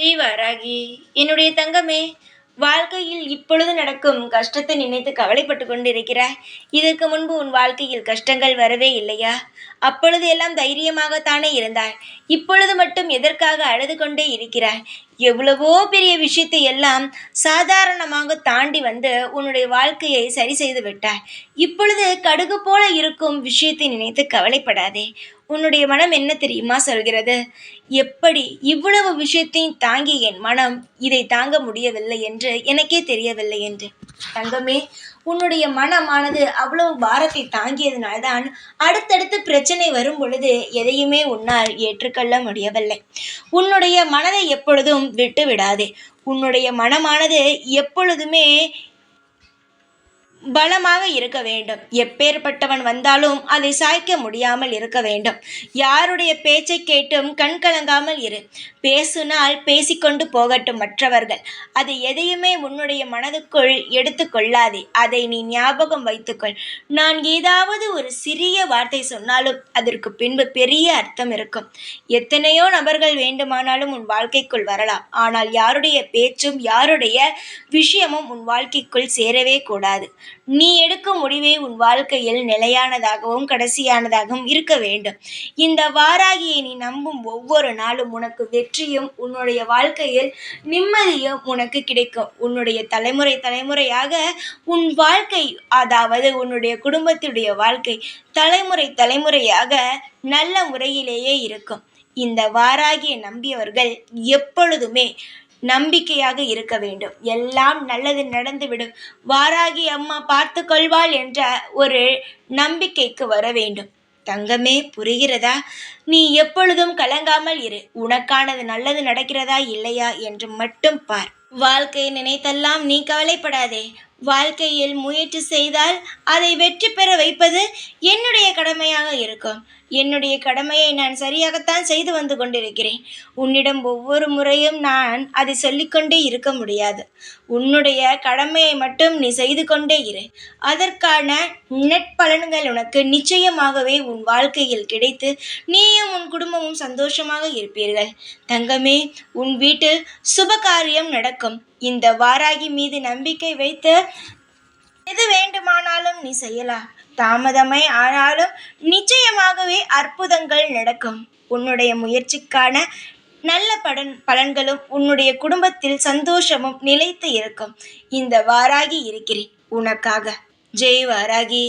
ஸ்ரீவராகி, என்னுடைய தங்கமே, வாழ்க்கையில் இப்பொழுது நடக்கும் கஷ்டத்தை நினைத்து கவலைப்பட்டு கொண்டிருக்கிறாய். இதற்கு முன்பு உன் வாழ்க்கையில் கஷ்டங்கள் வரவே இல்லையா? அப்பொழுது எல்லாம் தைரியமாகத்தானே இருந்தாய். இப்பொழுது மட்டும் எதற்காக அழுது கொண்டே இருக்கிறாய்? எவ்வளவோ பெரிய விஷயத்தை எல்லாம் சாதாரணமாக தாண்டி வந்து உன்னுடைய வாழ்க்கையை சரி செய்து விட்டாய். இப்பொழுது கடுகு போல இருக்கும் விஷயத்தை நினைத்து கவலைப்படாதே. உன்னுடைய மனம் என்ன தெரியுமா சொல்கிறது? எப்படி இவ்வளவு விஷயத்தையும் தாங்கி என் மனம் இதை தாங்க முடியவில்லை என்று எனக்கே தெரியவில்லை என்று. தங்கமே, உன்னுடைய மனமானது அவ்வளவு பாரத்தை தாங்கியதனால்தான் அடுத்தடுத்து பிரச்சனை வரும் பொழுது எதையுமே உன்னால் ஏற்றுக்கொள்ள முடியவில்லை. உன்னுடைய மனதை எப்பொழுதும் விட்டு விடாதே. உன்னுடைய மனமானது எப்பொழுதுமே பலமாக இருக்க வேண்டும். எப்பேற்பட்டவன் வந்தாலும் அதை சாய்க்க முடியாமல் இருக்க வேண்டும். யாருடைய பேச்சை கேட்டும் கண் கலங்காமல் இரு. பேசுனால் பேசிக்கொண்டு போகட்டும் மற்றவர்கள். அதை எதையுமே உன்னுடைய மனதுக்குள் எடுத்து கொள்ளாதே. அதை நீ ஞாபகம் வைத்துக்கொள். நான் ஏதாவது ஒரு சிறிய வார்த்தை சொன்னாலும் அதற்கு பின்பு பெரிய அர்த்தம் இருக்கும். எத்தனையோ நபர்கள் வேண்டுமானாலும் உன் வாழ்க்கைக்குள் வரலாம். ஆனால் யாருடைய பேச்சும் யாருடைய விஷயமும் உன் வாழ்க்கைக்குள் சேரவே கூடாது. நீ எடுக்கும் முடிவே உன் வாழ்க்கையில் நிலையானதாகவும் கடைசியானதாகவும் இருக்க வேண்டும். இந்த வாராகியை நீ நம்பும் ஒவ்வொரு நாளும் உனக்கு வெற்றியும் உன்னுடைய வாழ்க்கையில் நிம்மதியும் உனக்கு கிடைக்கும். உன்னுடைய தலைமுறையாக உன் வாழ்க்கை, அதாவது உன்னுடைய குடும்பத்துடைய வாழ்க்கை தலைமுறையாக நல்ல முறையிலேயே இருக்கும். இந்த வாராகியை நம்பியவர்கள் எப்பொழுதுமே நம்பிக்கையாக இருக்க வேண்டும். எல்லாம் நல்லது நடந்துவிடும், வாராகி அம்மா பார்த்து கொள்வாள் என்ற ஒரு நம்பிக்கைக்கு வர வேண்டும். தங்கமே, புரிகிறதா? நீ எப்பொழுதும் கலங்காமல் இரு. உனக்கானது நல்லது நடக்கிறதா இல்லையா என்று மட்டும் பார். வாழ்க்கையை நினைத்தெல்லாம் நீ கவலைப்படாதே. வாழ்க்கையில் முயற்சி செய்தால் அதை வெற்றி பெற வைப்பது என்னுடைய கடமையாக இருக்கும். என்னுடைய கடமையை நான் சரியாகத்தான் செய்து வந்து கொண்டிருக்கிறேன். உன்னிடம் ஒவ்வொரு முறையும் நான் அதை சொல்லிக்கொண்டே இருக்க முடியாது. உன்னுடைய கடமையை மட்டும் நீ செய்து கொண்டே இரு. அதற்கான நெற்பலன்கள் உனக்கு நிச்சயமாகவே உன் வாழ்க்கையில் கிடைத்து நீயும் உன் குடும்பமும் சந்தோஷமாக இருப்பீர்கள். தங்கமே, உன் வீட்டில் சுபகாரியம் நடக்கும். இந்த வாராகி மீது நம்பிக்கை வைத்து எது வேண்டுமானாலும் நீ செய்யலாம். தாமதமே ஆனாலும் நிச்சயமாகவே அற்புதங்கள் நடக்கும். உன்னுடைய முயற்சிக்கான நல்ல பலன்களும் உன்னுடைய குடும்பத்தில் சந்தோஷமும் நிலைத்து இருக்கும். இந்த வாராகி இருக்கிறேன் உனக்காக. ஜெய் வாராகி.